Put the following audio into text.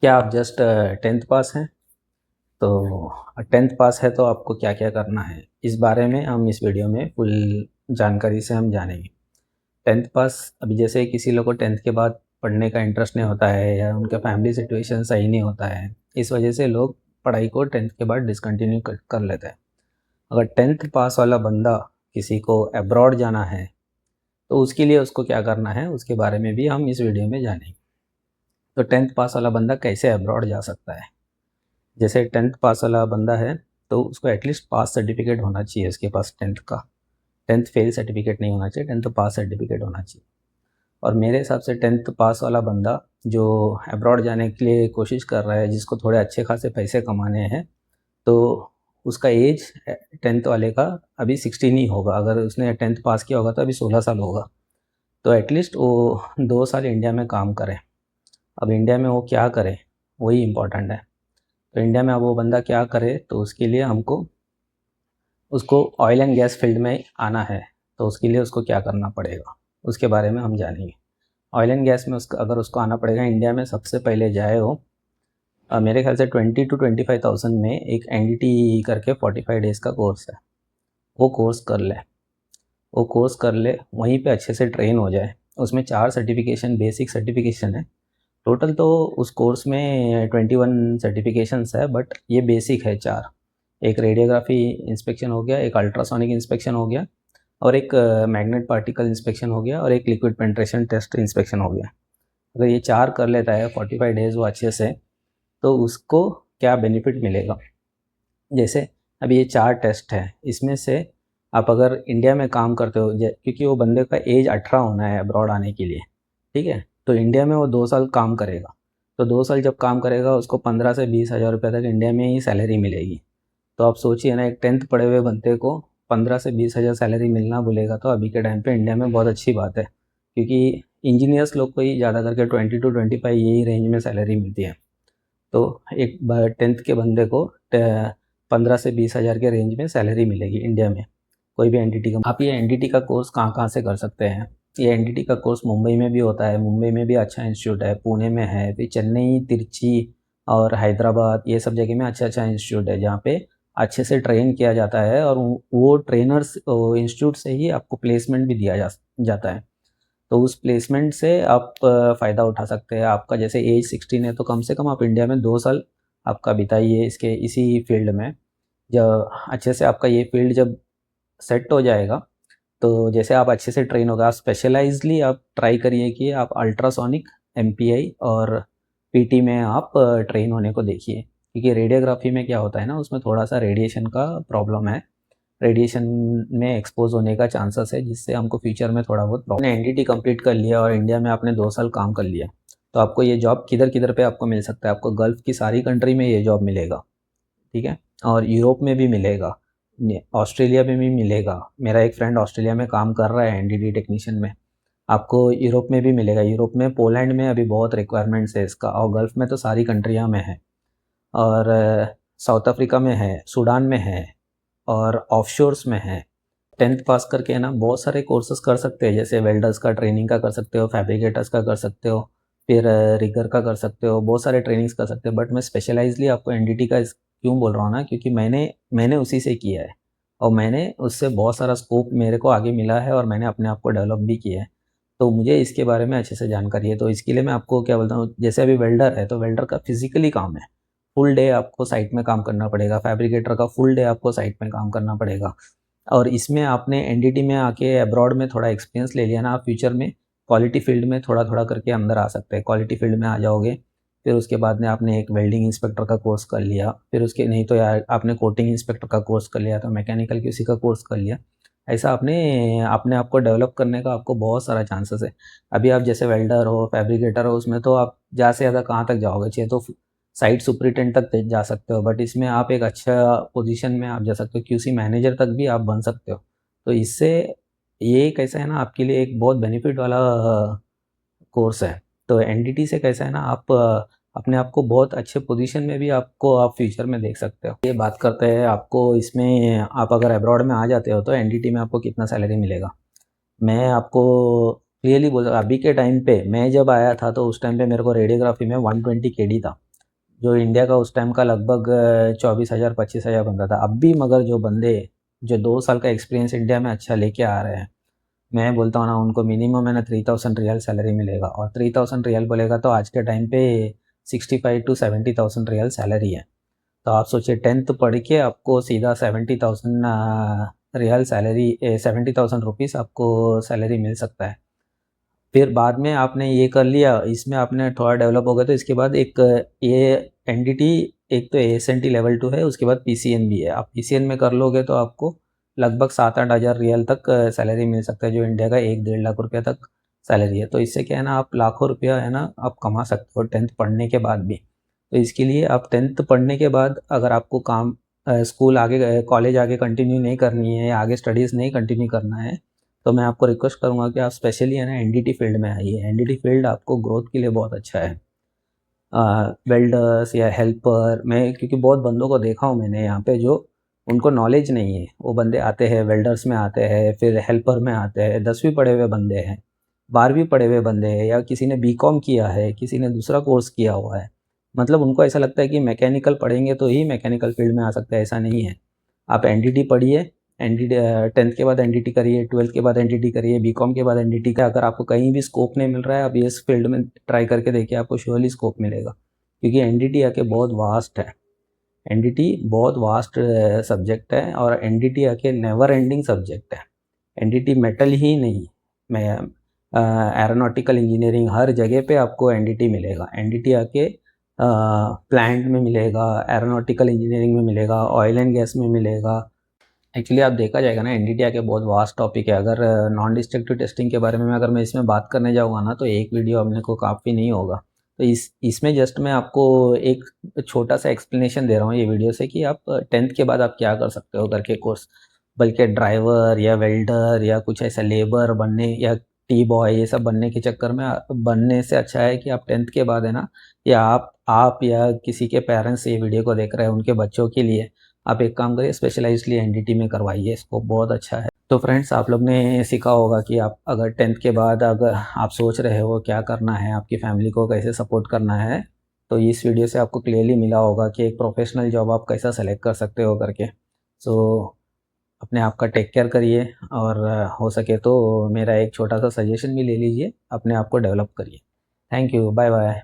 क्या आप just 10th पास हैं? तो 10th पास है तो आपको क्या क्या करना है, इस बारे में हम इस वीडियो में फुल जानकारी से हम जानेंगे। 10th पास, अभी जैसे किसी लोग को 10th के बाद पढ़ने का इंटरेस्ट नहीं होता है या उनका फैमिली सिचुएशन सही नहीं होता है, इस वजह से लोग पढ़ाई को 10th के बाद डिसकंटिन्यू कर लेते हैं। अगर 10th पास वाला बंदा किसी को अब्रॉड जाना है तो उसके लिए उसको क्या करना है, उसके बारे में भी हम इस वीडियो में जानेंगे। तो 10th पास वाला बंदा कैसे अब्रॉड जा सकता है? जैसे 10th पास वाला बंदा है तो उसको एटलीस्ट पास सर्टिफिकेट होना चाहिए उसके पास 10th का। 10th फेल सर्टिफिकेट नहीं होना चाहिए, 10th पास सर्टिफिकेट होना चाहिए। और मेरे हिसाब से 10th पास वाला बंदा जो अब्रॉड जाने के लिए कोशिश कर रहा है, जिसको थोड़े अच्छे खासे पैसे कमाने हैं, तो उसका एज 10th वाले का अभी 16 ही होगा। अगर उसने 10th पास किया होगा तो अभी 16 साल होगा। तो एटलीस्ट वो 2 साल इंडिया में काम करे। अब इंडिया में वो क्या करे, वही इम्पोर्टेंट है। तो इंडिया में अब वो बंदा क्या करे, तो उसके लिए हमको उसको ऑयल एंड गैस फील्ड में आना है। तो उसके लिए उसको क्या करना पड़ेगा, उसके बारे में हम जानेंगे। ऑयल एंड गैस में अगर उसको आना पड़ेगा, इंडिया में सबसे पहले जाए वो मेरे ख्याल से 20 to 25,000 में एक NDT करके 45 डेज़ का कोर्स है, वो कोर्स कर ले। वो कोर्स कर ले, वहीं पे अच्छे से ट्रेन हो जाए। उसमें 4 सर्टिफिकेशन, बेसिक सर्टिफिकेशन है। टोटल तो उस कोर्स में 21 सर्टिफिकेशंस है, बट ये बेसिक है 4। एक रेडियोग्राफी इंस्पेक्शन हो गया, एक अल्ट्रासोनिक इंस्पेक्शन हो गया, और एक मैग्नेट पार्टिकल इंस्पेक्शन हो गया, और एक लिक्विड पेंट्रेशन टेस्ट इंस्पेक्शन हो गया। अगर ये 4 कर लेता है 45 डेज़ वो अच्छे से, तो उसको क्या बेनिफिट मिलेगा। जैसे अभी ये 4 टेस्ट है, इसमें से आप अगर इंडिया में काम करते हो, क्योंकि वो बंदे का एज 18 होना है अब्रॉड आने के लिए, ठीक है। तो इंडिया में वो 2 साल काम करेगा। तो 2 साल जब काम करेगा, उसको 15 से 20 हज़ार रुपये तक इंडिया में ही सैलरी मिलेगी। तो आप सोचिए ना, एक 10th पढ़े हुए बंदे को 15 से 20 हज़ार सैलरी मिलना बोलेगा, तो अभी के टाइम पे इंडिया में बहुत अच्छी बात है। क्योंकि इंजीनियर्स लोग को ही ज़्यादा करके 20 to 25 यही रेंज में सैलरी मिलती है। तो एक 10th के बंदे को 15 से 20 हज़ार के रेंज में सैलरी मिलेगी इंडिया में, कोई भी एनडीटी का। आप ये एनडीटी का कोर्स कहाँ कहाँ से कर सकते हैं? ये एनडीटी का कोर्स मुंबई में भी होता है, मुंबई में भी अच्छा इंस्टीट्यूट है, पुणे में है, फिर चेन्नई, तिरुचि और हैदराबाद, ये सब जगह में अच्छा अच्छा इंस्टीट्यूट है, जहाँ पे अच्छे से ट्रेन किया जाता है। और वो ट्रेनर्स इंस्टीट्यूट से ही आपको प्लेसमेंट भी दिया जाता है। तो उस प्लेसमेंट से आप फ़ायदा उठा सकते हैं। आपका जैसे एज 16 है, तो कम से कम आप इंडिया में 2 साल आपका बिताइए इसी फील्ड में। जब अच्छे से आपका ये फील्ड जब सेट हो जाएगा, तो जैसे आप अच्छे से ट्रेन होगा, आप स्पेशलाइज्डली आप ट्राई करिए कि आप अल्ट्रासोनिक, एमपीआई और पीटी में आप ट्रेन होने को देखिए। क्योंकि रेडियोग्राफी में क्या होता है ना, उसमें थोड़ा सा रेडिएशन का प्रॉब्लम है। रेडिएशन में एक्सपोज होने का चांसेस है, जिससे हमको फ्यूचर में थोड़ा बहुत प्रॉब्लम। एनडीटी कंप्लीट कर लिया और इंडिया में आपने 2 साल काम कर लिया, तो आपको ये जॉब किधर किधर पे आपको मिल सकता है। आपको गल्फ़ की सारी कंट्री में ये जॉब मिलेगा, ठीक है। और यूरोप में भी मिलेगा, ऑस्ट्रेलिया में भी मिलेगा। मेरा एक फ्रेंड ऑस्ट्रेलिया में काम कर रहा है एनडीटी टेक्नीशियन में। आपको यूरोप में भी मिलेगा। यूरोप में पोलैंड में अभी बहुत रिक्वायरमेंट्स है इसका, और गल्फ़ में तो सारी कंट्रियाँ में है। और साउथ अफ्रीका में है, सूडान में है, और ऑफशोर्स में है। 10th पास करके है ना, बहुत सारे कोर्सेज़ कर सकते हैं। जैसे वेल्डर्स का ट्रेनिंग का कर सकते हो, फैब्रिकेटर्स का कर सकते हो, फिर रिगर का कर सकते हो, बहुत सारे ट्रेनिंग्स कर सकते हो। बट मैं स्पेशलाइज़ली आपको एनडीटी का क्यों बोल रहा हूँ ना, क्योंकि मैंने उसी से किया है, और मैंने उससे बहुत सारा स्कोप मेरे को आगे मिला है, और मैंने अपने आप को डेवलप भी किया है। तो मुझे इसके बारे में अच्छे से जानकारी है। तो इसके लिए मैं आपको क्या बोलता हूँ, जैसे अभी वेल्डर है तो वेल्डर का फिज़िकली काम है, फुल डे आपको साइट में काम करना पड़ेगा। फैब्रिकेटर का फुल डे आपको साइट में काम करना पड़ेगा। और इसमें आपने एनडीटी में आके अब्रॉड में थोड़ा एक्सपीरियंस ले लिया ना, आप फ्यूचर में क्वालिटी फील्ड में थोड़ा-थोड़ा करके अंदर आ सकते हैं। क्वालिटी फील्ड में आ जाओगे, फिर उसके बाद में आपने एक वेल्डिंग इंस्पेक्टर का कोर्स कर लिया, फिर उसके नहीं तो यार आपने कोटिंग इंस्पेक्टर का कोर्स कर लिया, तो मैकेनिकल किसी का कोर्स कर लिया। ऐसा आपने अपने आप को डेवलप करने का आपको बहुत सारा चांसेस है। अभी आप जैसे वेल्डर हो, फैब्रिकेटर हो, उसमें तो आप ज़्यादा से ज़्यादा कहाँ तक जाओगे, चाहिए तो साइट सुपरिटेंडेंट तक जा सकते हो। बट इसमें आप एक अच्छा पोजीशन में आप जा सकते हो, क्यूसी मैनेजर तक भी आप बन सकते हो। तो इससे ये कैसा है ना, आपके लिए एक बहुत बेनिफिट वाला कोर्स है। तो एनडीटी से कैसा है ना, आप अपने आप को बहुत अच्छे पोजीशन में भी आपको आप फ्यूचर में देख सकते हो। ये बात करते हैं आपको, इसमें आप अगर अब्रॉड में आ जाते हो तो एनडीटी में आपको कितना सैलरी मिलेगा। मैं आपको क्लियरली बोल रहा हूँ, अभी के टाइम पे मैं जब आया था तो उस टाइम पे मेरे को रेडियोग्राफी में 120 केडी था। जो इंडिया का उस टाइम का लगभग 24,000 25,000 बनता था। अब भी मगर जो बंदे जो 2 साल का एक्सपीरियंस इंडिया में अच्छा लेके आ रहे हैं, मैं बोलता हूँ ना उनको मिनिमम है ना 3000 रियल सैलरी मिलेगा, और 3000 रियल बोलेगा तो आज के टाइम पे 65 टू 70,000 रियल सैलरी है। तो आप सोचिए 10th पढ़ के आपको सीधा 70,000 रियल सैलरी 70,000 रुपीज़ आपको सैलरी मिल सकता है। फिर बाद में आपने ये कर लिया, इसमें आपने थोड़ा डेवलप हो गया तो इसके बाद एक ये एनडीटी, एक तो एएसएनटी लेवल 2 है, उसके बाद पीसीएन भी है। आप पीसीएन में कर लोगे तो आपको लगभग 7-8 हज़ार रियल तक सैलरी मिल सकता है, जो इंडिया का 1-1.5 लाख रुपया तक सैलरी है। तो इससे क्या है ना, आप लाखों रुपया है ना आप कमा सकते हो 10th पढ़ने के बाद भी। तो इसके लिए आप 10th पढ़ने के बाद अगर आपको काम स्कूल आगे कॉलेज आगे कंटिन्यू नहीं करनी है या आगे स्टडीज़ नहीं कंटिन्यू करना है, तो मैं आपको रिक्वेस्ट करूँगा कि आप स्पेशली है ना एनडीटी फील्ड में आइए। एनडीटी फील्ड आपको ग्रोथ के लिए बहुत अच्छा है। वेल्डर्स या हेल्पर, मैं क्योंकि बहुत बंदों को देखा हूँ मैंने यहाँ पे जो उनको नॉलेज नहीं है, वो बंदे आते हैं वेल्डर्स में आते हैं, फिर हेल्पर में आते हैं, 10वीं पढ़े हुए बंदे हैं, 12वीं पढ़े हुए बंदे हैं, या किसी ने बीकॉम किया है, किसी ने दूसरा कोर्स किया हुआ है। मतलब उनको ऐसा लगता है कि मैकेनिकल पढ़ेंगे तो ही मैकेनिकल फील्ड में आ सकते हैं, ऐसा नहीं है। आप एनडीटी पढ़िए, एनडीटी 10th के बाद एनडीटी करिए, 12th के बाद एनडीटी करिए, बीकॉम के बाद एनडीटी का अगर आपको कहीं भी स्कोप नहीं मिल रहा है, आप इस फील्ड में ट्राई करके देखिए, आपको श्योरली स्कोप मिलेगा। क्योंकि एनडीटी आके बहुत वास्ट है, एनडीटी बहुत वास्ट सब्जेक्ट है, और एनडीटी आके नेवर एंडिंग सब्जेक्ट है। एनडीटी मेटल ही नहीं, मैं एरोनॉटिकल इंजीनियरिंग हर जगह पे आपको एनडीटी मिलेगा। एनडीटी आके प्लांट में मिलेगा, एरोनॉटिकल इंजीनियरिंग में मिलेगा, ऑयल एंड गैस में मिलेगा। एक्चुअली आप देखा जाएगा ना एनडीटी आके बहुत वास्ट टॉपिक है। अगर नॉन डिस्ट्रक्टिव टेस्टिंग के बारे में अगर मैं इसमें बात करने जाऊँगा ना तो एक वीडियो अपने को काफ़ी नहीं होगा। तो इसमें जस्ट मैं आपको एक छोटा सा एक्सप्लेनेशन दे रहा हूँ ये वीडियो से कि आप 10th के बाद आप क्या कर सकते हो करके कोर्स। बल्कि ड्राइवर या वेल्डर या कुछ ऐसा लेबर बनने या टी बॉय ये सब बनने के चक्कर में बनने से अच्छा है कि आप 10th के बाद है ना, या आप या किसी के पेरेंट्स ये वीडियो को देख रहे हैं उनके बच्चों के लिए आप एक काम करिए, स्पेशलाइज्डली एनडीटी में करवाइए, इसको बहुत अच्छा है। तो फ्रेंड्स आप लोग ने सीखा होगा कि आप अगर 10th के बाद अगर आप सोच रहे हो क्या करना है, आपकी फैमिली को कैसे सपोर्ट करना है, तो इस वीडियो से आपको क्लियरली मिला होगा कि एक प्रोफेशनल जॉब आप कैसा सेलेक्ट कर सकते हो करके। सो अपने आप का टेक केयर करिए, और हो सके तो मेरा एक छोटा सा सजेशन भी ले लीजिए, अपने आप को डेवलप करिए। Thank you, bye bye.